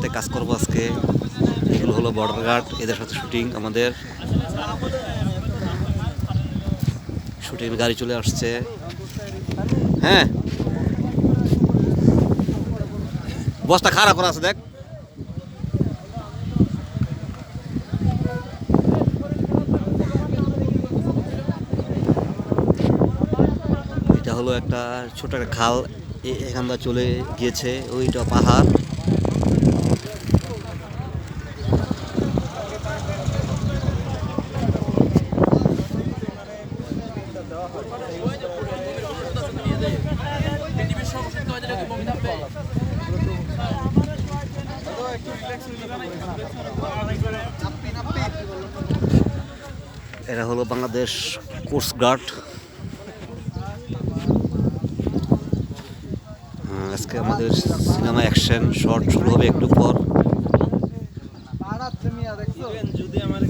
সাথে কাজ করবো আজকে। এগুলো হলো বর্ডার গার্ড, এদের সাথে শুটিং আমাদের। শুটিং গাড়ি চলে আসছে। হ্যাঁ, বস্তা খারাপ করা আছে দেখ। এটা হলো একটা ছোট একটা খাল, এখানটা চলে গিয়েছে, ওইটা পাহাড়। এরা হলো বাংলাদেশ কোস্ট গার্ড। আজকে আমাদের সিনেমা অ্যাকশন শর্ট শুরু হবে একটু পর। যদি আমার